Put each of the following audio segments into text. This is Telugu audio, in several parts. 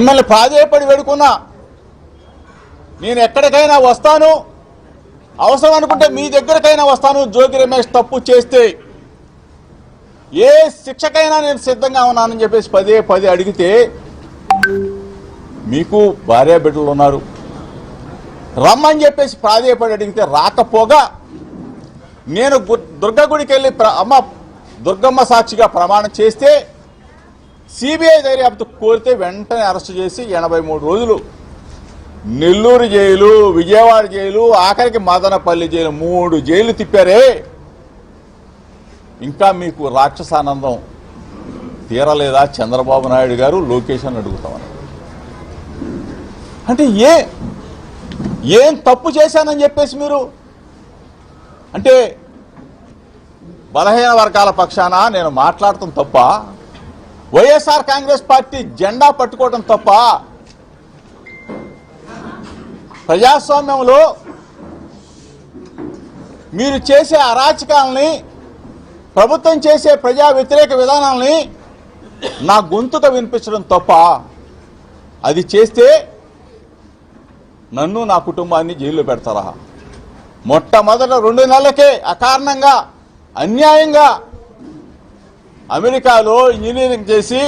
మిమ్మల్ని ప్రాధేయపడి వేడుకున్నా, నేను ఎక్కడికైనా వస్తాను, అవసరం అనుకుంటే మీ దగ్గరకైనా వస్తాను. జోగి రమేష్ తప్పు చేస్తే ఏ శిక్షకైనా నేను సిద్ధంగా ఉన్నానని చెప్పేసి పదే పదే అడిగితే, మీకు భార్య బిడ్డలు ఉన్నారు, రమ్మని చెప్పేసి ప్రాధేయపడి అడిగితే రాకపోగా నేను దుర్గగుడికి వెళ్ళి అమ్మ దుర్గమ్మ సాక్షిగా ప్రమాణం చేస్తే సిబిఐ దర్యాప్తు కోరితే వెంటనే అరెస్టు చేసి 83 రోజులు నెల్లూరు జైలు, విజయవాడ జైలు, ఆఖరికి మదనపల్లి జైలు 3 జైలు తిప్పారే. ఇంకా మీకు రాక్షసానందం తీరలేదా చంద్రబాబు నాయుడు గారు? లోకేష్ అని అడుగుతామని. అంటే ఏం తప్పు చేశానని చెప్పేసి మీరు అంటే బలహీన వర్గాల పక్షాన నేను మాట్లాడటం తప్ప, వైఎస్ఆర్ కాంగ్రెస్ పార్టీ జెండా పట్టుకోవడం తప్ప, ప్రజాస్వామ్యంలో మీరు చేసే అరాచకాలని, ప్రభుత్వం చేసే ప్రజా వ్యతిరేక విధానాలని నా గొంతుక వినిపించడం తప్ప, అది చేస్తే నన్ను నా కుటుంబాన్ని జైల్లో పెడతారా? మొట్టమొదట 2 నెలలకే అకారణంగా అన్యాయంగా అమెరికాలో ఇంజనీరింగ్ చేసి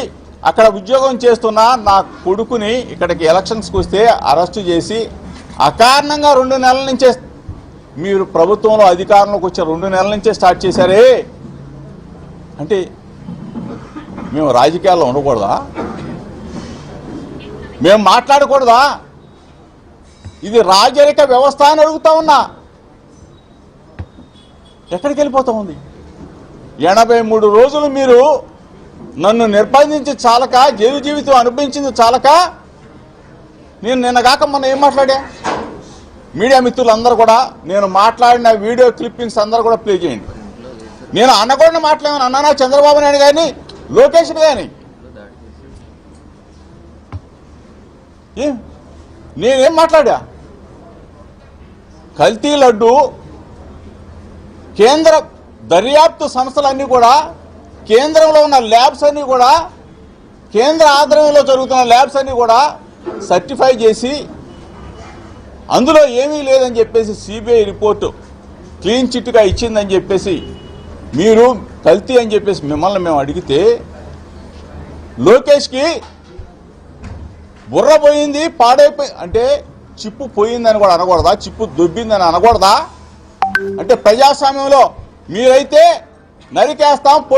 అక్కడ ఉద్యోగం చేస్తున్న నా కొడుకుని ఇక్కడికి ఎలక్షన్స్కి వస్తే అరెస్టు చేసి అకారణంగా 2 నెలల నుంచే మీరు ప్రభుత్వంలో అధికారంలోకి వచ్చే 2 నెలల నుంచే స్టార్ట్ చేశారే. అంటే మేము రాజకీయాల్లో ఉండకూడదా? మేము మాట్లాడకూడదా? ఇది రాజరిక వ్యవస్థ అని అడుగుతా ఉన్నా. ఎక్కడికి వెళ్ళిపోతా ఉంది? 83 రోజులు మీరు నన్ను నిర్బంధించి చాలక, జైలు జీవితం అనుభవించింది చాలక, నేను నిన్నగాక మొన్న ఏం మాట్లాడా? మీడియా మిత్రులందరూ కూడా నేను మాట్లాడిన వీడియో క్లిప్పింగ్స్ అందరూ కూడా ప్లే చేయండి. నేను అన్నకూడని మాట్లాడాను అన్నానా చంద్రబాబు నాయుడు కానీ, లోకేష్ కానీ? నేనేం మాట్లాడా? కల్తీ లడ్డు కేంద్ర దర్యాప్తు సంస్థలన్నీ కూడా, కేంద్రంలో ఉన్న ల్యాబ్స్ అన్నీ కూడా, కేంద్ర ఆధ్వర్యంలో జరుగుతున్న ల్యాబ్స్ అన్నీ కూడా సర్టిఫై చేసి అందులో ఏమీ లేదని చెప్పేసి సిబిఐ రిపోర్టు క్లీన్ చిట్గా ఇచ్చిందని చెప్పేసి మీరు కల్తీ అని చెప్పేసి మిమ్మల్ని మేము అడిగితే, లోకేష్కి బుర్ర పోయింది, పాడైపోయి అంటే చిప్పు పోయిందని కూడా అనకూడదా? చిప్పు దొబ్బిందని అనకూడదా? అంటే ప్రజాస్వామ్యంలో మీరైతే నరికేస్తాం, పొడి